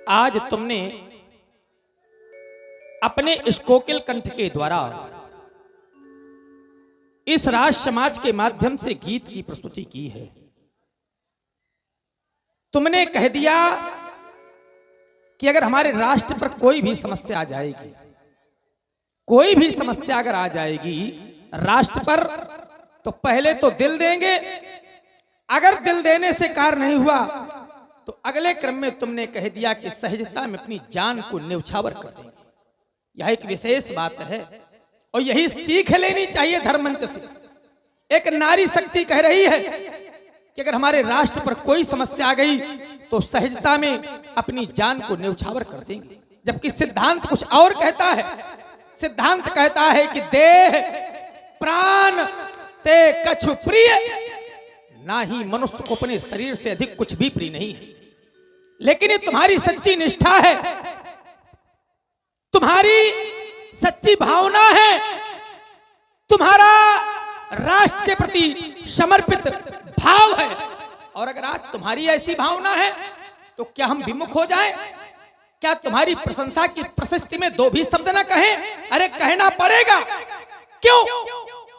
आज तुमने अपने इस कोकिल कंठ के द्वारा इस राज समाज के माध्यम से गीत की प्रस्तुति की है। तुमने कह दिया कि अगर हमारे राष्ट्र पर कोई भी समस्या आ जाएगी, कोई भी समस्या अगर आ जाएगी राष्ट्र पर, तो पहले तो दिल देंगे, अगर दिल देने से कार्य नहीं हुआ तो अगले क्रम में तुमने कह दिया कि सहजता में अपनी जान को न्यौछावर कर देंगे। यह एक विशेष बात है और यही सीख लेनी चाहिए धर्म मंच से। एक नारी शक्ति कह रही है कि अगर हमारे राष्ट्र पर कोई समस्या आ गई तो सहजता में अपनी जान को न्यौछावर कर देंगे, जबकि सिद्धांत कुछ और कहता है। सिद्धांत कहता है कि देह प्राण ते कछु प्रिय, ना ही मनुष्य को अपने शरीर से अधिक कुछ भी प्रिय नहीं है। लेकिन ये तुम्हारी सच्ची निष्ठा है, तुम्हारी सच्ची भावना है, तुम्हारा राष्ट्र के प्रति समर्पित भाव है। और अगर आज तुम्हारी ऐसी भावना है तो क्या हम विमुख हो जाएं? क्या तुम्हारी प्रशंसा की प्रशस्ति में दो भी शब्द ना कहें? अरे कहना पड़ेगा। क्यों?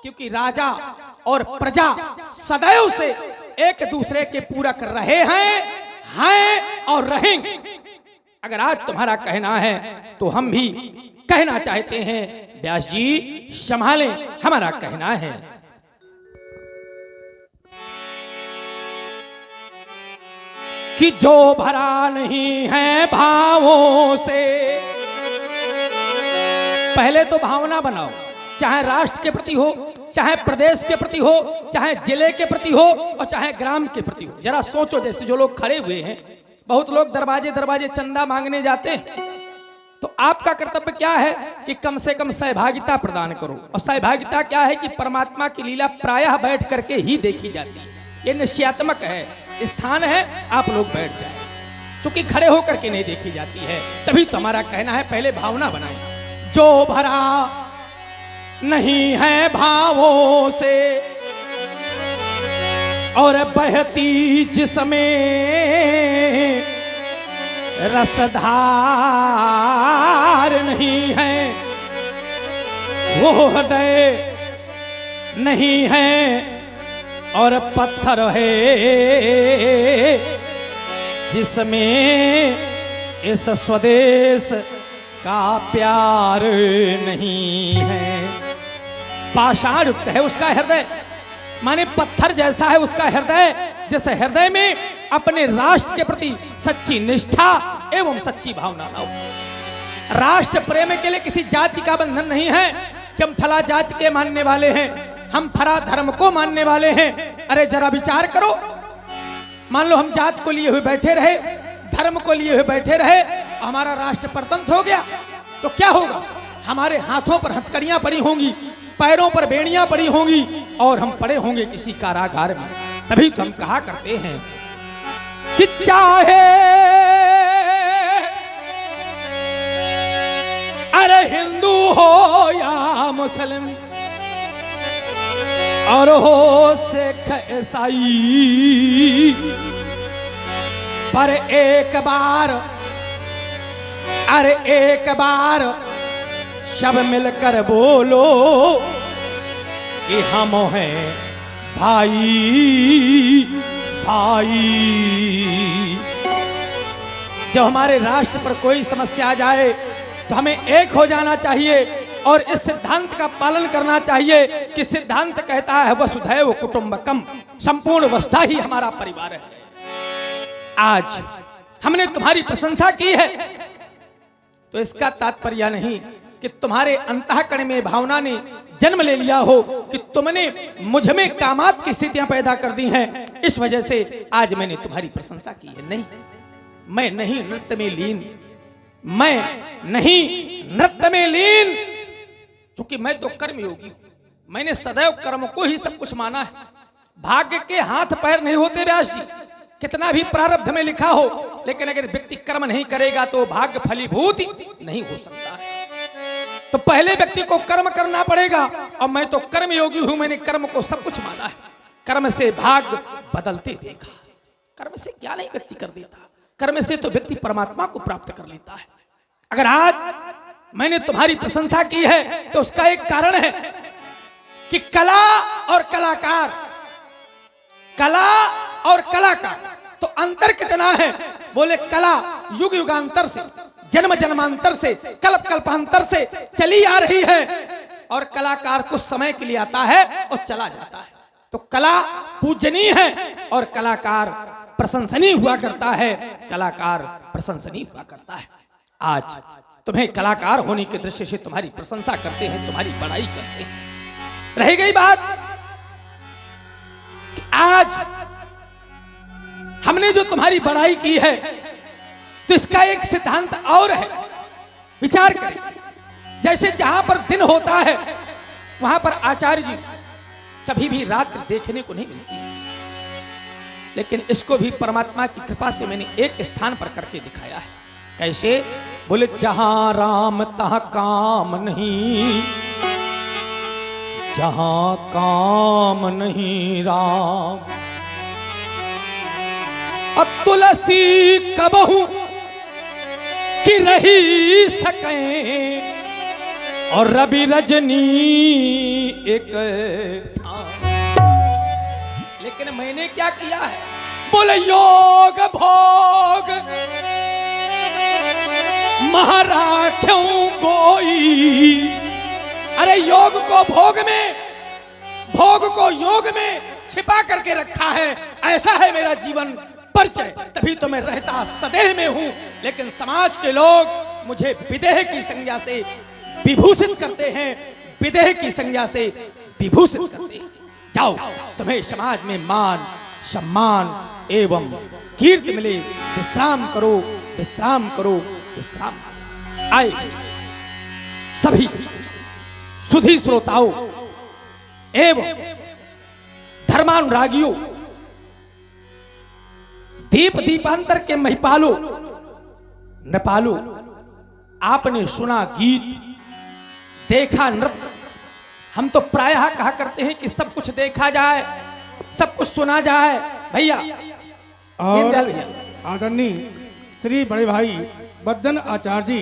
क्योंकि राजा और प्रजा सदैव से एक दूसरे के पूरक रहे हैं और रहेंगे। अगर आज तुम्हारा कहना है तो हम भी कहना चाहते हैं, व्यास जी संभालें, हमारा कहना है। कि जो भरा नहीं है भावों से, पहले तो भावना बनाओ, चाहे राष्ट्र के प्रति हो, चाहे प्रदेश के प्रति हो, चाहे जिले के प्रति हो और चाहे ग्राम के प्रति हो। जरा सोचो, जैसे जो लोग खड़े हुए हैं, बहुत लोग दरवाजे दरवाजे चंदा मांगने जाते हैं, तो आपका कर्तव्य क्या है कि कम से कम सहभागिता प्रदान करो। और सहभागिता क्या है कि परमात्मा की लीला प्रायः बैठ करके ही देखी जाती है। ये निश्चयात्मक है, स्थान है, आप लोग बैठ जाए, क्योंकि खड़े होकर के नहीं देखी जाती है। तभी तो हमारा कहना है पहले भावना बनाए। जो भरा नहीं है भावों से और बहती जिसमें रसधार नहीं है, वो हृदय नहीं है और पत्थर है जिसमें इस स्वदेश का प्यार नहीं है। पाषाण युक्त है उसका हृदय, माने पत्थर जैसा है उसका हृदय, जिस हृदय में अपने राष्ट्र के प्रति सच्ची निष्ठा एवं सच्ची भावना लाओ। राष्ट्र प्रेम के लिए किसी जाति का बंधन नहीं है कि हम फला जाति के मानने वाले हैं, हम फला धर्म को मानने वाले हैं। अरे जरा विचार करो, मान लो हम जात को लिए हुए बैठे रहे, धर्म को लिए हुए बैठे रहे, हमारा राष्ट्र परतंत्र हो गया तो क्या होगा? हमारे हाथों पर हथकड़ियां पड़ी होंगी, पैरों पर बेड़ियां पड़ी होंगी और हम पड़े होंगे किसी कारागार में। तभी तो हम कहा करते हैं कि चाहे अरे हिंदू हो या मुस्लिम और हो सिख ईसाई, पर एक बार अरे एक बार सब मिलकर बोलो कि हम हैं भाई भाई। जब हमारे राष्ट्र पर कोई समस्या आ जाए तो हमें एक हो जाना चाहिए और इस सिद्धांत का पालन करना चाहिए कि सिद्धांत कहता है वसुधैव कुटुंबकम, संपूर्ण वसुधा ही हमारा परिवार है। आज हमने तुम्हारी प्रशंसा की है तो इसका तात्पर्य नहीं कि तुम्हारे अंतःकरण में भावना ने जन्म ले लिया हो कि तुमने मुझ में कामात की स्थितियां पैदा कर दी हैं, इस वजह से आज मैंने तुम्हारी प्रशंसा की है। नहीं, मैं नहीं नृत्य में लीन, मैं नहीं नृत्य में लीन, क्योंकि मैं तो कर्मयोगी हूं। मैंने सदैव कर्म को ही सब कुछ माना है। भाग्य के हाथ पैर नहीं होते व्यास जी, कितना भी प्रारब्ध में लिखा हो, लेकिन अगर व्यक्ति कर्म नहीं करेगा तो भाग्य फलीभूत नहीं हो सकता है। तो पहले व्यक्ति को कर्म करना पड़ेगा और मैं तो कर्म योगी हूं, मैंने कर्म को सब कुछ माना है। कर्म से भाग्य बदलते देखा, कर्म से क्या नहीं व्यक्ति कर देता। कर्म से तो व्यक्ति परमात्मा को प्राप्त कर लेता है। अगर आज मैंने तुम्हारी प्रशंसा की है तो उसका एक कारण है कि कला और कलाकार, कला और कलाकार तो अंतर कितना है। बोले कला युग युगांतर से, जन्म जन्मांतर से, कल्प कल्पांतर से चली आ रही है और कलाकार कुछ समय के लिए आता है और चला जाता है। तो कला पूजनीय है और कलाकार प्रशंसनीय हुआ करता है, कलाकार प्रशंसनीय हुआ करता है। आज तुम्हें कलाकार होने के दृश्य से तुम्हारी प्रशंसा करते हैं, तुम्हारी बड़ाई करते हैं। रह गई बात कि आज हमने जो तुम्हारी बड़ाई की है तो इसका एक सिद्धांत और है, विचार करें। जैसे जहां पर दिन होता है वहां पर आचार्य जी कभी भी रात्रि देखने को नहीं मिलती, लेकिन इसको भी परमात्मा की कृपा से मैंने एक स्थान पर करके दिखाया है। कैसे? बोले जहां राम तहां काम नहीं, जहां काम नहीं राम, और तुलसी कबहू की रही सके और रवि रजनी एक। लेकिन मैंने क्या किया है? बोले योग भोग महाराख्यों गोई। अरे योग को भोग में, भोग को योग में छिपा करके रखा है। ऐसा है मेरा जीवन परिचय, तभी तो मैं रहता सदेह में हूं। लेकिन समाज के लोग मुझे विदेह की संज्ञा से विभूषित करते हैं, विदेह की संज्ञा से विभूषित करते हैं। जाओ, तुम्हें समाज में मान सम्मान एवं कीर्ति मिले, विश्राम करो, विश्राम करो, विश्राम करो। आए सभी सुधी श्रोताओं एवं धर्मानुरागियों, दीप दीपांतर के महिपालो नपालो, आपने सुना गीत, देखा नृत्य। हम तो प्रायः कहा करते हैं कि सब कुछ देखा जाए, सब कुछ सुना जाए। भैया और आदरणीय श्री बड़े भाई बद्दन आचार्य जी,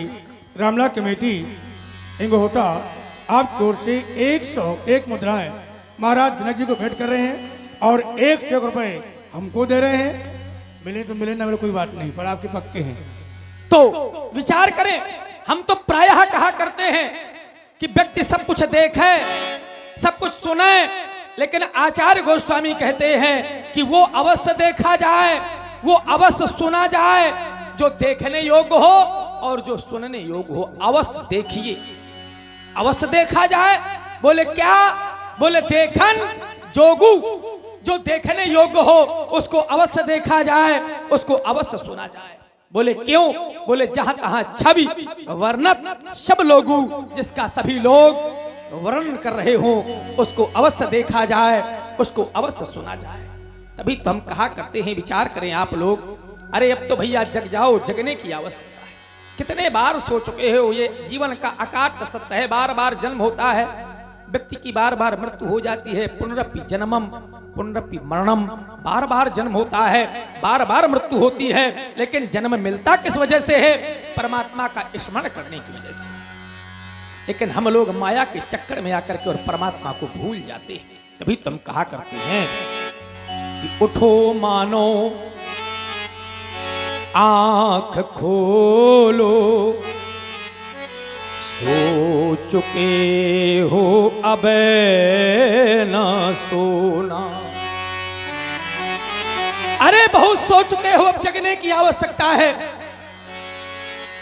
रामला कमेटी इंगोहोटा, आपकी ओर से 101 मुद्राएं महाराज जनक जी को भेंट कर रहे हैं और 100 रुपए हमको दे रहे हैं। मिले तो मिले ना मिले कोई बात नहीं, पर आपके पक्के हैं। तो विचार करें, हम तो प्रायः कहा करते हैं कि व्यक्ति सब कुछ देखे, सब कुछ सुने, लेकिन आचार्य गोस्वामी कहते हैं कि वो अवश्य देखा जाए, वो अवश्य सुना जाए। जो देखने योग्य हो और जो सुनने योग्य हो, अवश्य देखिए, अवश्य देखा जाए। बोले क्या? बोले देखन जोगू, जो देखने योग्य हो उसको अवश्य देखा जाए, उसको अवश्य सुना जाए। बोले क्यों? बोले जहां तहां छवि वर्णत सब लोगू, जिसका सभी लोग वर्णन कर रहे हो उसको अवश्य देखा जाए, उसको अवश्य सुना जाए। तभी तो हम कहा करते हैं, विचार करें आप लोग, अरे अब तो भैया जग जाओ, जगने की आवश्यकता है। कितने बार सो चुके हो, ये जीवन का अकाट सत्य है। बार बार जन्म होता है, व्यक्ति की बार बार मृत्यु हो जाती है। पुनरपि जन्मम पुनरपि मरणम, बार बार जन्म होता है, बार बार मृत्यु होती है। लेकिन जन्म मिलता किस वजह से है? परमात्मा का स्मरण करने की वजह से। लेकिन हम लोग माया के चक्कर में आकर के और परमात्मा को भूल जाते हैं। तभी तुम कहा करते हैं कि उठो मानो आंख खोलो, सो चुके हो अब न सोना। अरे बहुत सो चुके हो, अब जगने की आवश्यकता है।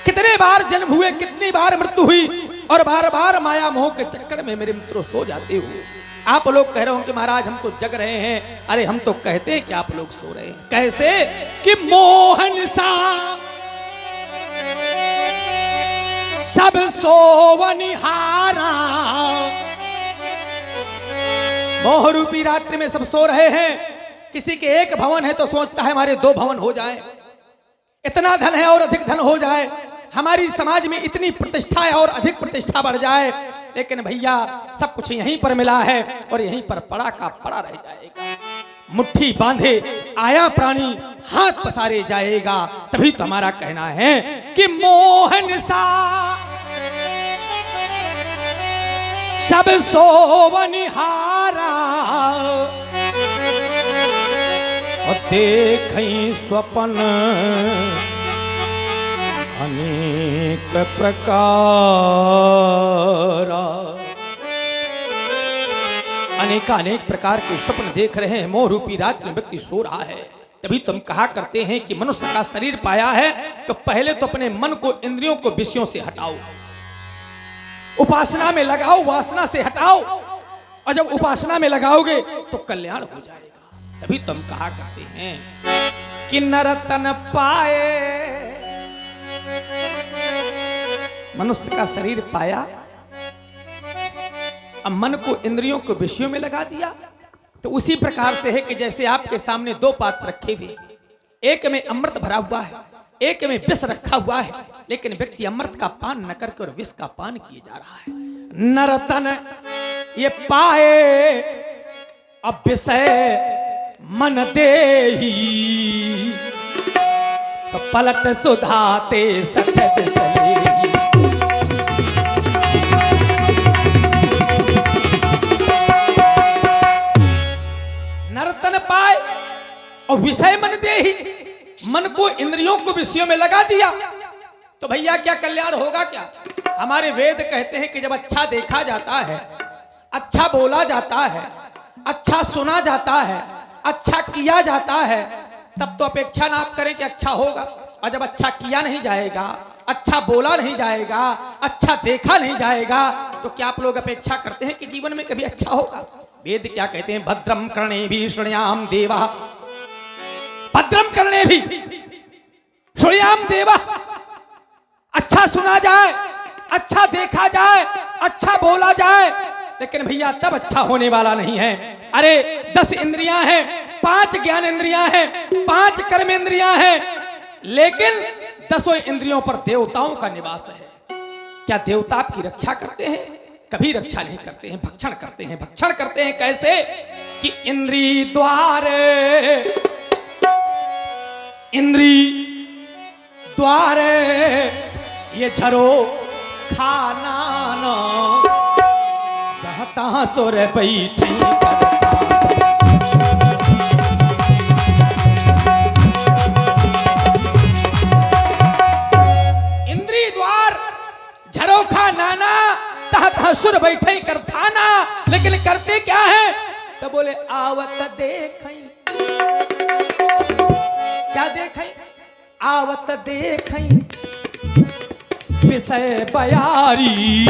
कितने बार जन्म हुए, कितनी बार मृत्यु हुई, और बार बार माया मोह के चक्कर में मेरे मित्रों सो जाते हो। आप लोग कह रहे हो कि महाराज हम तो जग रहे हैं। अरे हम तो कहते हैं कि आप लोग सो रहे हैं। कैसे? कि मोहन सा सब सोवनिहारा, मोह रूपी रात्रि में सब सो रहे हैं। किसी के एक भवन है तो सोचता है हमारे 2 भवन हो जाए, इतना धन है और अधिक धन हो जाए, हमारी समाज में इतनी प्रतिष्ठा है और अधिक प्रतिष्ठा बढ़ जाए। लेकिन भैया सब कुछ यहीं पर मिला है और यहीं पर पड़ा का पड़ा रह जाएगा। मुट्ठी बांधे आया प्राणी हाथ पसारे जाएगा। तभी तो हमारा कहना है कि मोहन सा सब सोवनिहारा और देखई स्वप्न अनेक प्रकार। अनेक प्रकार के स्वप्न देख रहे हैं, मोह रूपी रात में व्यक्ति सो रहा है। तभी तुम कहा करते हैं कि मनुष्य का शरीर पाया है तो पहले तो अपने मन को, इंद्रियों को विषयों से हटाओ, उपासना में लगाओ, वासना से हटाओ, और जब उपासना में लगाओगे तो कल्याण हो जाएगा। तभी तुम कहा करते हैं कि नरतन पाए, मनुष्य का शरीर पाया, अब मन को, इंद्रियों को विषयों में लगा दिया। तो उसी प्रकार से है कि जैसे आपके सामने दो पात्र रखे हुए, एक में अमृत भरा हुआ है, एक में विष रखा हुआ है, लेकिन व्यक्ति अमृत का पान न करके और विष का पान किए जा रहा है। नरतन ये पाए अब विषय मन देही, तो पलट सुधाते सचद चलेगी। नर्तन पाए और विषय मन दे ही, मन को, इंद्रियों को विषयों में लगा दिया तो भैया क्या कल्याण होगा? क्या हमारे वेद कहते हैं कि जब अच्छा देखा जाता है, अच्छा बोला जाता है, अच्छा सुना जाता है, अच्छा किया जाता है, तब तो अपेक्षा ना आप करें कि अच्छा होगा। और जब अच्छा किया नहीं जाएगा, अच्छा बोला नहीं जाएगा, अच्छा देखा नहीं जाएगा, तो क्या आप लोग अपेक्षा करते हैं कि जीवन में कभी अच्छा होगा? वेद क्या कहते हैं? भद्रम कर्णे भी शृणुयाम देवा, भद्रम कर्णे भी शृणुयाम देवा। अच्छा सुना जाए, अच्छा देखा जाए, अच्छा बोला जाए, लेकिन भैया तब अच्छा होने वाला नहीं है। अरे 10 इंद्रियां हैं, 5 ज्ञान इंद्रियां हैं, 5 कर्म इंद्रियां हैं, लेकिन 10 इंद्रियों पर देवताओं का निवास है। क्या देवता आपकी रक्षा करते हैं? कभी रक्षा नहीं करते हैं, भक्षण करते हैं। भक्षण करते हैं कैसे? कि इंद्री द्वारे, इंद्री द्वारे ये झरो खाना न, जहां तहां सोर बैठी इंद्री द्वार झरोखा नाना, सुर बैठे कर थाना, लेकिन करते क्या है? तो बोले आवत देखई, क्या देखई? आवत देखई विषय बयारी,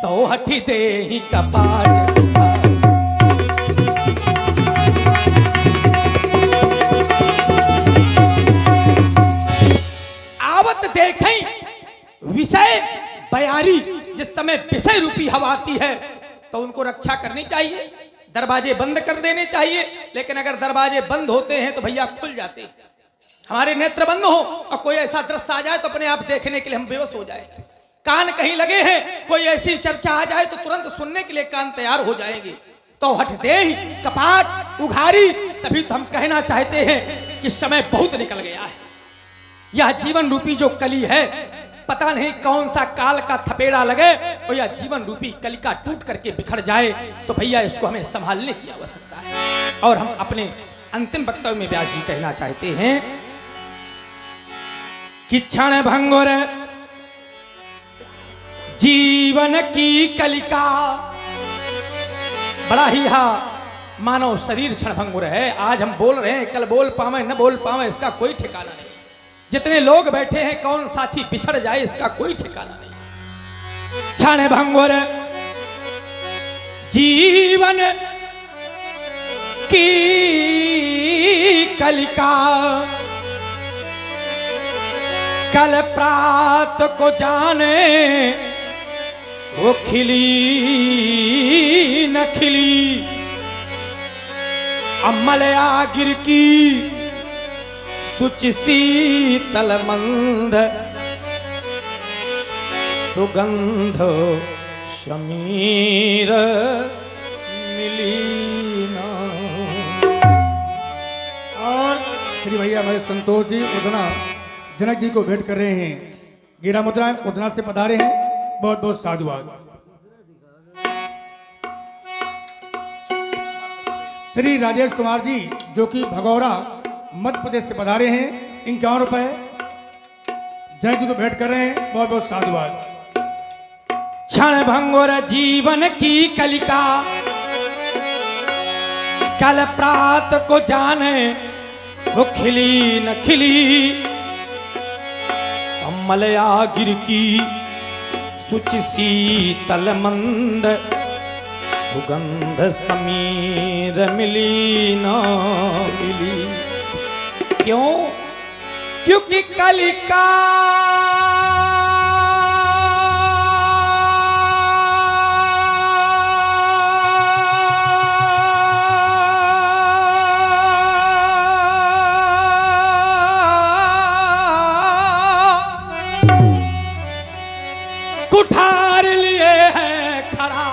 तो हठी दे ही कपाट। आवत देखई विषय बयारी, जिस समय विषय रूपी हवा आती है तो उनको रक्षा करनी चाहिए, दरवाजे बंद कर देने चाहिए। लेकिन अगर दरवाजे बंद होते हैं तो भैया खुल जाते हैं। हमारे नेत्र बंद हो और कोई ऐसा दृश्य आ जाए तो अपने आप देखने के लिए हम बेहोश हो जाएंगे। कान कहीं लगे हैं, कोई ऐसी चर्चा आ जाए तो तुरंत सुनने के लिए कान तैयार हो जाएंगे। तो हट दे ही कपाट उघारी। तभी तो हम कहना चाहते हैं कि समय बहुत निकल गया है। यह जीवन रूपी जो कली है, पता नहीं कौन सा काल का थपेड़ा लगे और यह जीवन रूपी कलिका टूट करके बिखर जाए, तो भैया इसको हमें संभालने की आवश्यकता है। और हम अपने अंतिम वक्तव्य में व्यास जी कहना चाहते हैं कि क्षण भंगुर जीवन की कलिका, बड़ा ही मानव शरीर क्षण भंगुर है। आज हम बोल रहे हैं, कल बोल पावे न बोल पावे, इसका कोई ठिकाना नहीं। जितने लोग बैठे हैं, कौन साथी बिछड़ जाए इसका कोई ठिकाना नहीं। क्षण भंगुर जीवन की कलिका, कल प्रात को जाने वो खिली न खिली। अमलया गिर की सुच शीतल मंद, सुगंध समीर मिली ना। श्री भैया हमारे संतोष जी उदना जनक जी को भेंट कर रहे हैं। गिरा मुद्राएं उदना से पधारे हैं। बहुत बहुत साधुवाद। श्री राजेश कुमार जी जो कि भगौरा मध्य प्रदेश से पधारे हैं, 51 रुपए जनक जी को भेंट कर रहे हैं। बहुत बहुत साधुवाद। क्षण भंगुर जीवन की कलिका कल प्रात को जाने वो खिली न खिली, मलया गिर की सुचि शीतल मंद सुगंध समीर मिली न मिली। क्यों? क्योंकि कलिका कुठार लिए है खड़ा,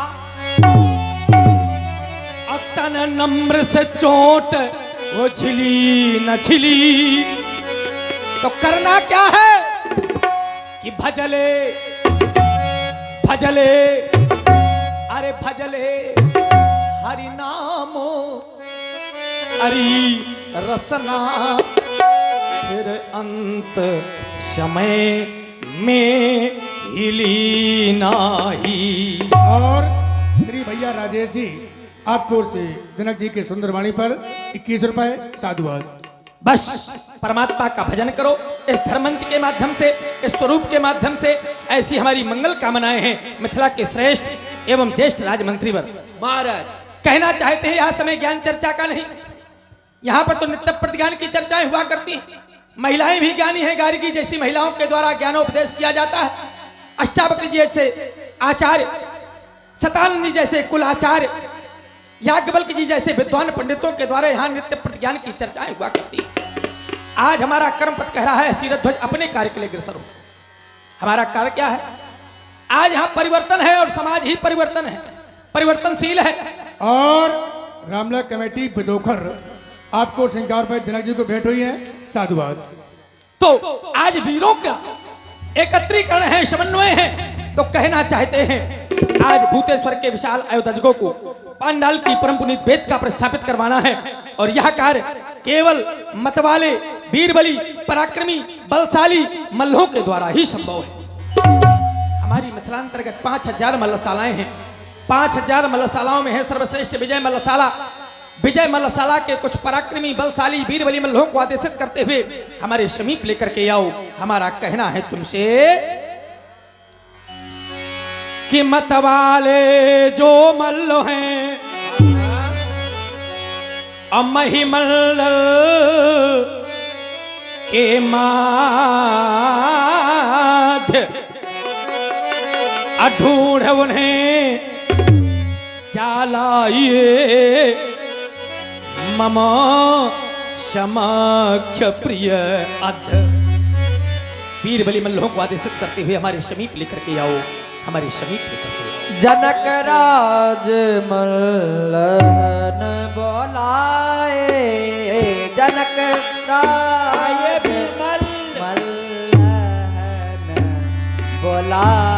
अतन नम्र से चोट वो छिली न छिली। तो करना क्या है कि भजले भजले अरे भजले हरि नामो हरि रसना, फिर अंत समय में हिली नाही। और श्री भैया राजेश जी आपको ओर से जनक जी के सुंदरवाणी पर 21 रुपए साधुवाद। बस परमात्मा का भजन करो इस धर्मंच के माध्यम से, इस स्वरूप के माध्यम से। ऐसी हमारी मंगल कामनाएं हैं मिथिला के श्रेष्ठ एवं ज्येष्ठ राजमंत्री वर्ग महाराज। कहना चाहते हैं यह समय ज्ञान चर्चा का नहीं, यहाँ पर तो नित्य प्रतिज्ञान की चर्चाएं हुआ करती हैं। महिलाएं भी ज्ञानी है, गार्गी जैसी महिलाओं के द्वारा ज्ञानोपदेश किया जाता है। अष्टावक्र जी जैसे आचार्य, शतानंद जी जैसे कुलाचार्य, याज्ञवल्क्य जी जैसे विद्वान पंडितों के द्वारा यहाँ नित्य प्रतिज्ञान की चर्चाएं हुआ करती है। आज हमारा कर्म पथ कह रहा है सीरथ ध्वज अपने कार्य के लिए अग्रसर हो। हमारा कार्य क्या है? आज यहाँ परिवर्तन है और समाज ही परिवर्तन है, परिवर्तनशील है। और रामला कमेटी बिदोखर आपको सिंगार पर जनक जी को भेंट हुई है, साधुवाद। तो आज वीरों का एकत्रीकरण है, समन्वय है। तो कहना चाहते हैं आज भूतेश्वर के विशाल अयोध्याजकों को पांडाल की परम पुनीत वेद का प्रस्थापित करवाना है। और यह कार्य केवल मतवाले वीरबली पराक्रमी बलशाली मल्लों के द्वारा ही संभव है। हमारी मिथिलांतर्गत 5000 मल्लशालाएं हैं। 5000 मल्लशालाओं में है सर्वश्रेष्ठ विजय मल्लशाला। विजय मल्लशाला के कुछ पराक्रमी बलशाली वीरबली मल्लों को आदेशित करते हुए हमारे समीप लेकर के आओ। हमारा कहना है तुमसे कि मतवाले जो मल्ल हैं महिमल के माध्य अढूढ़ उन्हें चालाइए मम समक्ष प्रिय अध। वीरबली मल्लों को आदेशित करते हुए हमारे समीप लेकर के आओ, हमारे समीप लेकर के आओ। जनक राज मल्लहन बोलाए, जनक राज मल्लहन बोलाए।